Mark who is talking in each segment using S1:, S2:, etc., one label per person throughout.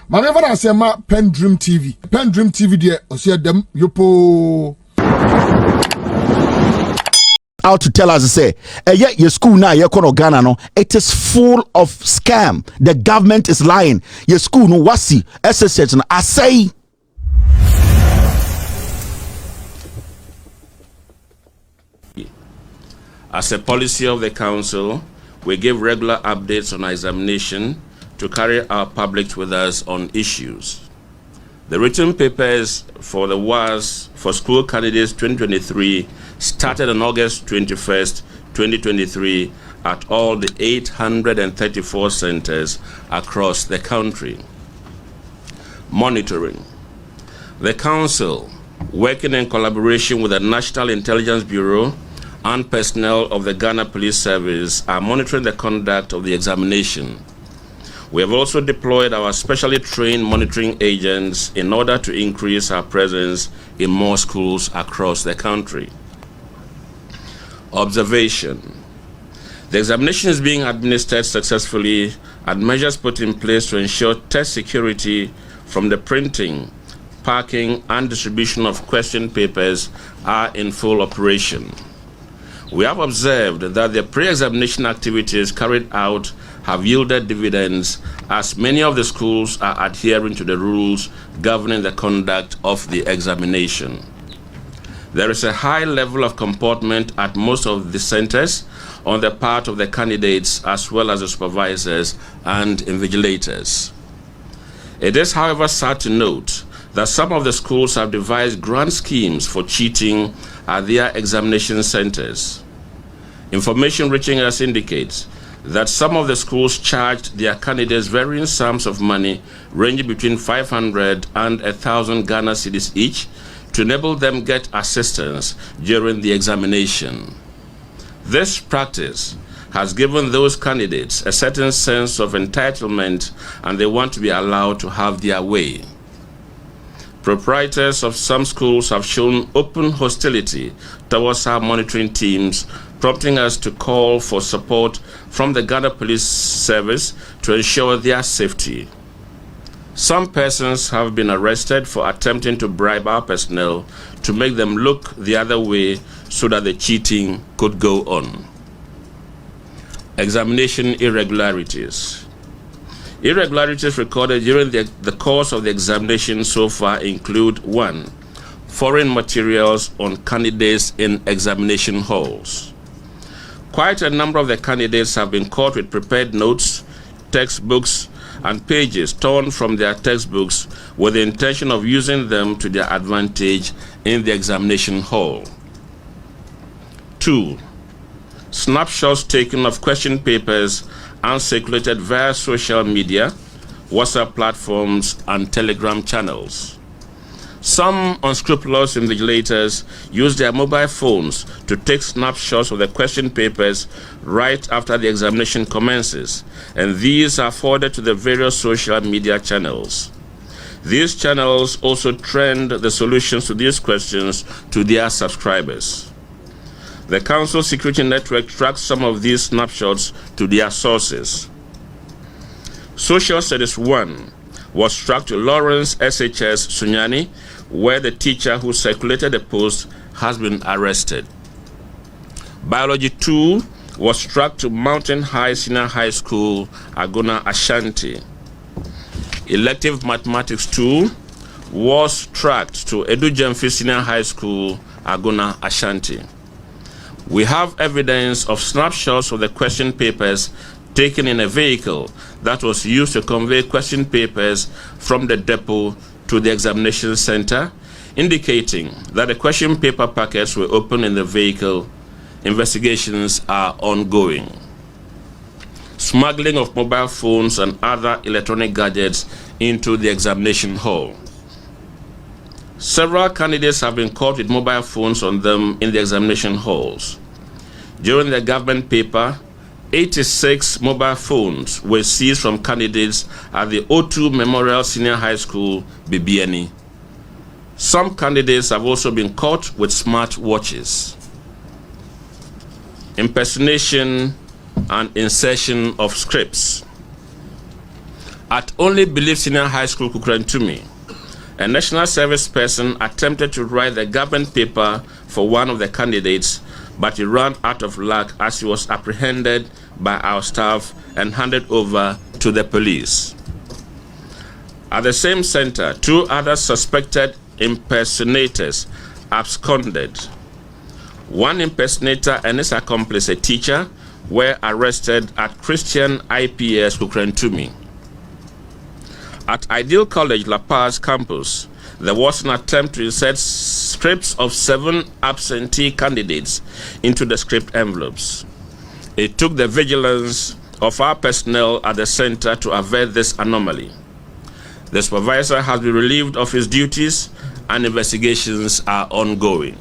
S1: Mame fa na se ma PENDREAM TV. PENDREAM TV de osia dem yopo.
S2: Out to tell us say, yet your school now your kono Ghana no, it is full of scam. The government is lying. Your school no wasi SSH no I say.
S3: As a policy of the council, we give regular updates on our examination to carry our public with us on issues. The written papers for the WAS for school candidates 2023 started on August 21st, 2023 at all the 834 centers across the country. Monitoring. The council, working in collaboration with the National Intelligence Bureau and personnel of the Ghana Police Service, are monitoring the conduct of the examination. We have also deployed our specially trained monitoring agents in order to increase our presence in more schools across the country. Observation. The examination is being administered successfully and measures put in place to ensure test security from the printing, packing, and distribution of question papers are in full operation. We have observed that the pre-examination activities carried out have yielded dividends, as many of the schools are adhering to the rules governing the conduct of the examination. There is a high level of comportment at most of the centers on the part of the candidates as well as the supervisors and invigilators. It is, however, sad to note that some of the schools have devised grand schemes for cheating at their examination centers. Information reaching us indicates that some of the schools charged their candidates varying sums of money ranging between 500 and 1,000 Ghana cedis each to enable them get assistance during the examination. This practice has given those candidates a certain sense of entitlement, and they want to be allowed to have their way. Proprietors of some schools have shown open hostility towards our monitoring teams, prompting us to call for support from the Ghana Police Service to ensure their safety. Some persons have been arrested for attempting to bribe our personnel to make them look the other way so that the cheating could go on. Examination irregularities. Irregularities recorded during the course of the examination so far include: 1. Foreign materials on candidates in examination halls. Quite a number of the candidates have been caught with prepared notes, textbooks, and pages torn from their textbooks with the intention of using them to their advantage in the examination hall. 2. Snapshots taken of question papers and circulated via social media, WhatsApp platforms, and Telegram channels. Some unscrupulous invigilators use their mobile phones to take snapshots of the question papers right after the examination commences, and these are forwarded to the various social media channels. These channels also trend the solutions to these questions to their subscribers. The Council Security Network tracks some of these snapshots to their sources. Social Studies 1 was tracked to Lawrence SHS Sunyani, where the teacher who circulated the post has been arrested. Biology 2 was tracked to Mountain High Senior High School, Agona Ashanti. Elective Mathematics 2 was tracked to Edu Jemfi Senior High School, Agona Ashanti. We have evidence of snapshots of the question papers taken in a vehicle that was used to convey question papers from the depot to the examination center, indicating that the question paper packets were opened in the vehicle. Investigations are ongoing. Smuggling of mobile phones and other electronic gadgets into the examination hall. Several candidates have been caught with mobile phones on them in the examination halls. During the government paper, 86 mobile phones were seized from candidates at the O2 Memorial Senior High School, Bibiani. Some candidates have also been caught with smart watches. Impersonation and insertion of scripts. At Only Believe Senior High School, Kukrantumi, a national service person attempted to write the government paper for one of the candidates, but he ran out of luck as he was apprehended by our staff and handed over to the police. At the same center, 2 other suspected impersonators absconded. One impersonator and his accomplice, a teacher, were arrested at Christian IPS Kukrantumi. At Ideal College La Paz campus, there was an attempt to insert scripts of 7 absentee candidates into the script envelopes. It took the vigilance of our personnel at the center to avert this anomaly. The supervisor has been relieved of his duties and investigations are ongoing.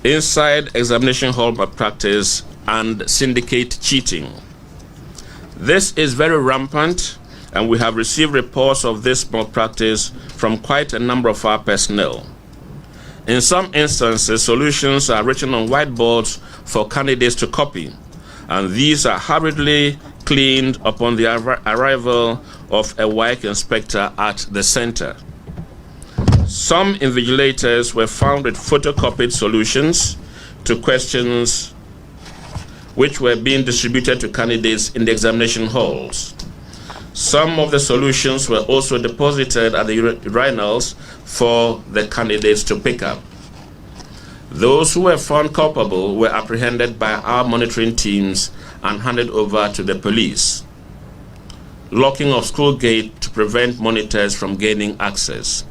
S3: Inside examination hall malpractice and syndicate cheating. This is very rampant, and we have received reports of this malpractice from quite a number of our personnel. In some instances, solutions are written on whiteboards for candidates to copy, and these are hurriedly cleaned upon the arrival of a WAEC inspector at the center. Some invigilators were found with photocopied solutions to questions which were being distributed to candidates in the examination halls. Some of the solutions were also deposited at the urinals for the candidates to pick up. Those who were found culpable were apprehended by our monitoring teams and handed over to the police. Locking of school gate to prevent monitors from gaining access.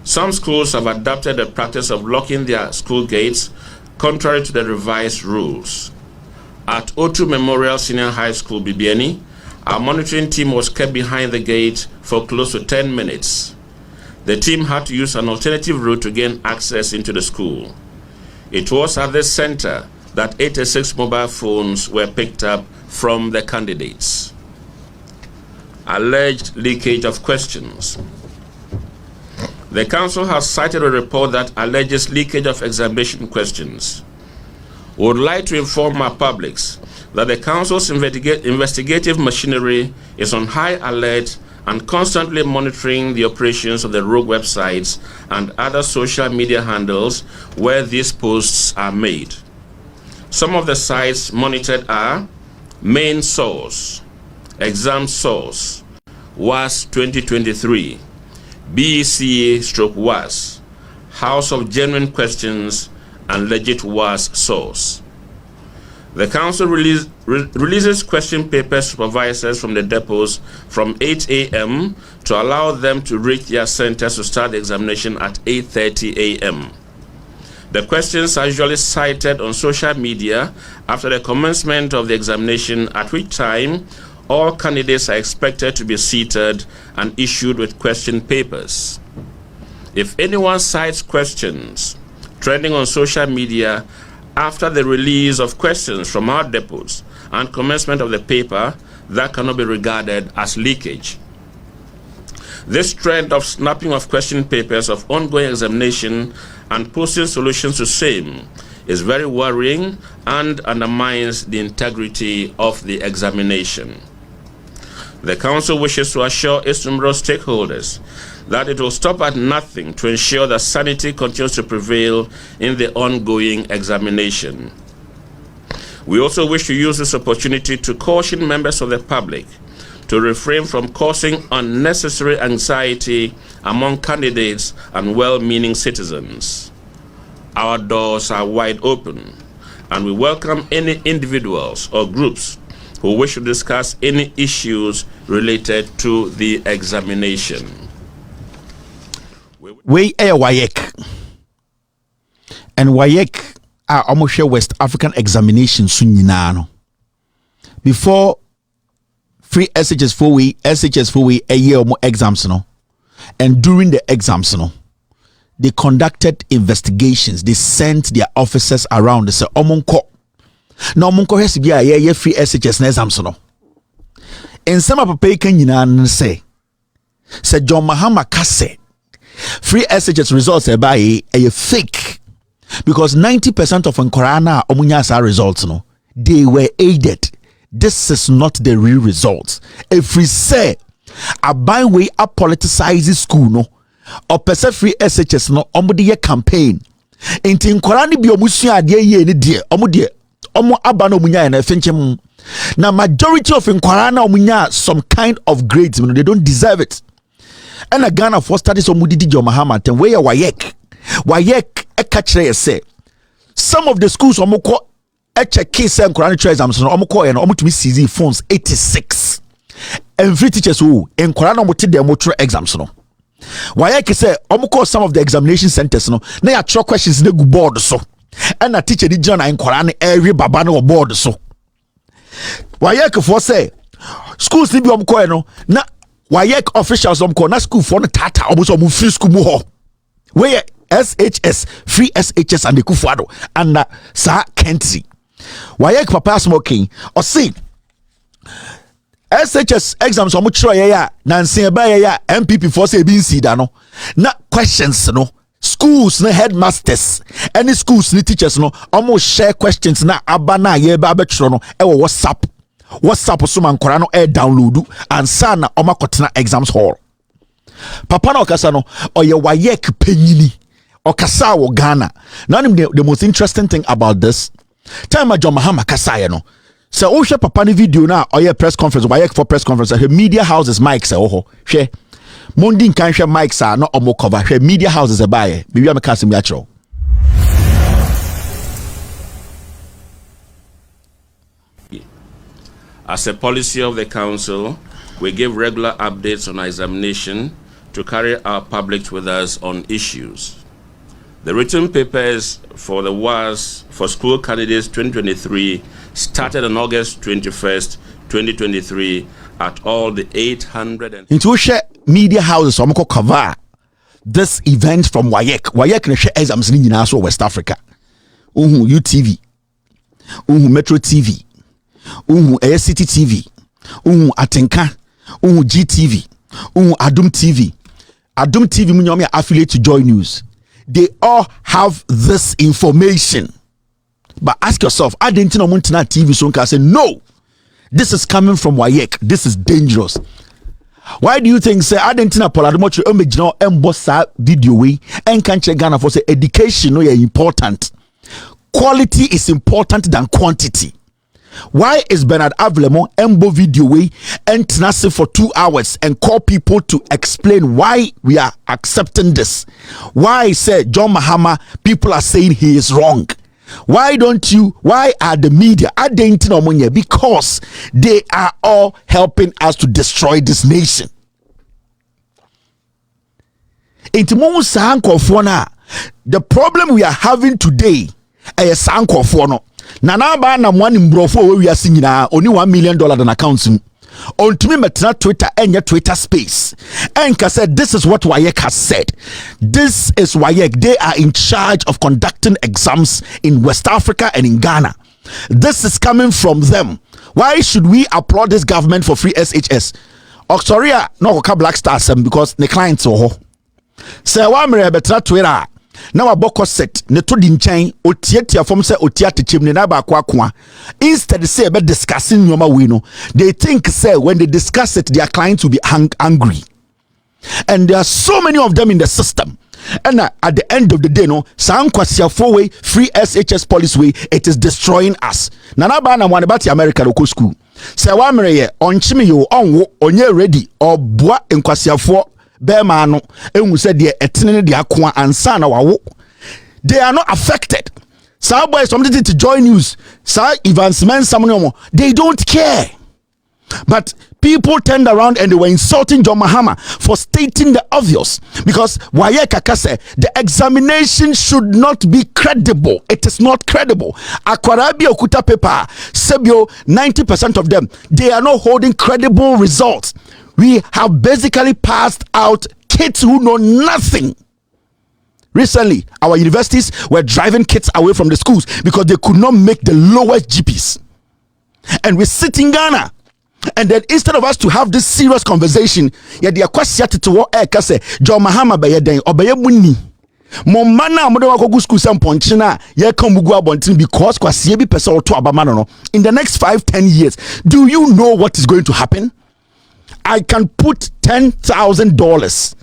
S3: Some schools have adopted the practice of locking their school gates contrary to the revised rules. At O2 Memorial Senior High School, Bibiani, our monitoring team was kept behind the gate for close to 10 minutes. The team had to use an alternative route to gain access into the school. It was at this center that 86 mobile phones were picked up from the candidates. Alleged leakage of questions. The council has cited a report that alleges leakage of examination questions. We would like to inform our publics that the council's investigative machinery is on high alert and constantly monitoring the operations of the rogue websites and other social media handles where these posts are made. Some of the sites monitored are Main Source, Exam Source, WAS 2023, BECA/WAS, House of Genuine Questions, and Legit WAS Source. The council releases question paper supervisors from the depots from 8 a.m. to allow them to reach their centers to start the examination at 8:30 a.m. The questions are usually cited on social media after the commencement of the examination, at which time all candidates are expected to be seated and issued with question papers. If anyone cites questions trending on social media after the release of questions from our depots and commencement of the paper, that cannot be regarded as leakage. This trend of snapping of question papers of ongoing examination and posting solutions to same is very worrying and undermines the integrity of the examination. The council wishes to assure its numerous stakeholders that it will stop at nothing to ensure that sanity continues to prevail in the ongoing examination. We also wish to use this opportunity to caution members of the public to refrain from causing unnecessary anxiety among candidates and well-meaning citizens. Our doors are wide open, and we welcome any individuals or groups who wish to discuss any issues related to the examination.
S2: We are WAEC, and WAEC are almost West African examination soon. Before free SHS 4 a year or more exams, and during the exams, they conducted investigations. They sent their officers around. They said, "Omonko, no omonko has to be a free SHS exams." In some of the paper, say John Mahama Kase. Free SHS results are by a fake, because 90% of Nkorana Omunyasa results, they were aided. this is not the real result. If we say a by way a politicizes school no or percent free SHS no omudi campaign inti nkwara ni bi omusu ade ye ni de omo aba no munya na efenchem na majority of nkwara na omunya some kind of grades they don't deserve it. And a Ghana for studies omudi di Mahama ten where wayek e kachire say some of the schools omoko e check case and nkwara ni exams no omoko e no omutumi seize phones 86 and free teachers who nkwara no mote dem motre exams no wayek say omoko some of the examination centers no na ya throw questions na go board so and a teacher di join nkwara ni every baba no board so wayek for say schools ni bi omoko e no na wayek officials omko na school for no tata omuso mu free school mu ho where SHS free SHS and the Akuffo Addo and sa Kenty wayek papa smoking or see SHS exams omu tro ya na nsen ba ya MPP for say bin see da no na questions no schools na headmasters any schools ni teachers no omu share questions na aba na ye ba betro no e wo WhatsApp so man kwara no e download and sana omakotena exams hall papa na okasa no oye wayek penyini okasa wo Ghana. Now the most interesting thing about this time John Mahama kasa no so o hwe papa ni video na oye press conference wayek for press conference he media houses mics ho hwe mondi nkan hwe mics a no omo cover hwe media houses e bae bibi am kasa mi achro.
S3: As a policy of the Council, we give regular updates on our examination to carry our public with us on issues. The written papers for the WAS for school candidates 2023 started on August 21st, 2023 at all the 800 and...
S2: Into share media houses omko cover this event from Wayek na share exams ni nyina so West Africa. UTV. Metro TV. City TV, Atenka, GTV, Adum TV. Adum TV munyomi affiliate to Joy News. They all have this information. But ask yourself, I didn't know Muntina TV so I say no. This is coming from Wayek. This is dangerous. Why do you think say I didn't know Poladomochi omejino embossa video we and can't check Ghana for say education no important. Quality is important than quantity. Why is Bernard Avelemo embo video way and tenacity for 2 hours and call people to explain why we are accepting this? Why say John Mahama people are saying he is wrong? Why are the media because they are all helping us to destroy this nation? The problem we are having today is sanko Nana ba na mwani mbrofo we are singing only $1 million than accounts on to me metna Twitter and your Twitter space and said this is what Wayek has said. This is Wayek. They are in charge of conducting exams in West Africa and in Ghana. This is coming from them. Why should we applaud this government for free SHS? Oxoria no Black Stars because the clients ho say wa mere betra Twitter na waboko set ne to di nchen otiatia fom se otiate chem ne na ba kwa instead say be discussing nyoma we no they think say when they discuss it their clients will be angry and there are so many of them in the system and at the end of the day no sankwasiafo way free SHS policy way it is destroying us na ba na wan about America local school say wa mere ye onchime yo onwo onye ready obua nkwasiafo Bema no ehun said de etene de akoa ansa na wawo they are not affected. Some boys something to Joy News sir Evans men some they don't care, but people turned around and they were insulting John Mahama for stating the obvious because Wayek say the examination should not be credible. It is not credible. Akwarabi okuta paper sebio 90% of them they are not holding credible results. We have basically passed out kids who know nothing. Recently, our universities were driving kids away from the schools because they could not make the lowest GPs. And we sit in Ghana. And then instead of us to have this serious conversation, yeah, the question to what say John Mahama by den obeye muni. Momana modo wakogu school some ponchina ye kamugu abontin because kwasiye bi pesa oto abamano no. In the next 5-10 years, do you know what is going to happen? I can put $10,000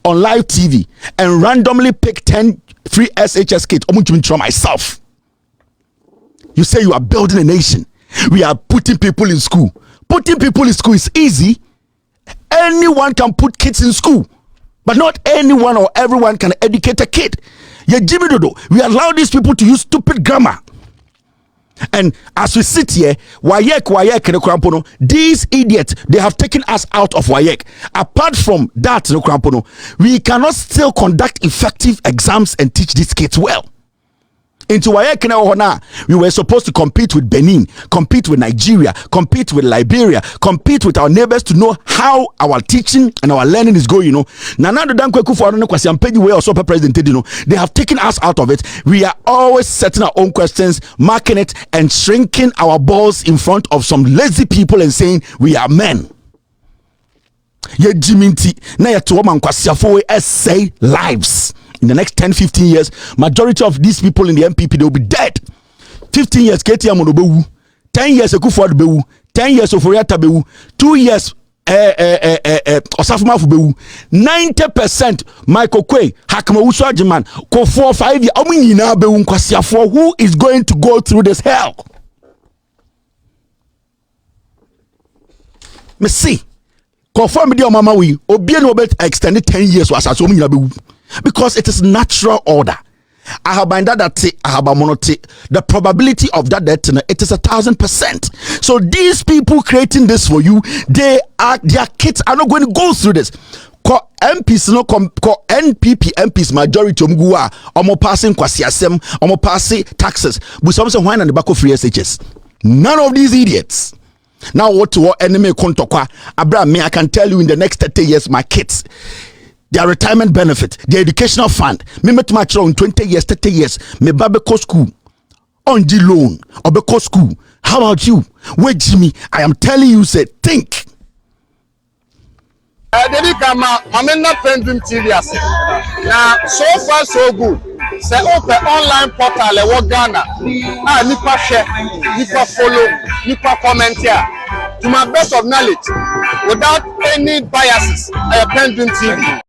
S2: on live TV and randomly pick 10 free SHS kits for myself. You say you are building a nation. We are putting people in school. Putting people in school is easy. Anyone can put kids in school, but not anyone or everyone can educate a kid. We allow these people to use stupid grammar. And as we sit here, these idiots, they have taken us out of WAEC. Apart from that, we cannot still conduct effective exams and teach these kids well. Into WAEC, we were supposed to compete with Benin, compete with Nigeria, compete with Liberia, compete with our neighbors to know how our teaching and our learning is going. Akuffo Addo president, they have taken us out of it. We are always setting our own questions, marking it, and shrinking our balls in front of some lazy people and saying we are men. Essay lives. In the next 10-15 years, majority of these people in the MPP, they will be dead. 15 years, Ketia Monobewu. 10 years, Akuffo Addo Bewu. 10 years, Oforiatta Bewu. 2 years, Osafo Bewu. 90% Michael Quay, Hakama Usu Ajiman, ko 4 or 5 years, Omunyina Bewu Nkwasiafo. Who is going to go through this hell? Me see. Confirm media mama we obien obet extended 10 years was as Omunyina Bewu. Because it is natural order. I have the probability of that death, it is 1,000%. So these people creating this for you, their kids are not going to go through this. MPs no NPP MPs majority omo passing kwasiasem, omo passing taxes. We some say why na the back of free SHS. None of these idiots. Now what to enemy kontokwa Abraham, me I can tell you in the next 30 years my kids, their retirement benefit, their educational fund, me met my in 20 years, 30 years, me babe ko school, on the loan, or be ko school. How about you? Wait, Jimmy, I am telling you, say, think.
S4: Debi kama mamena PENDREAM TV ase. Na so far so good. Say open online portal e wo Ghana. Ah nipa share, nipa follow, nipa comment here. To my best of knowledge, without any biases, PENDREAM TV.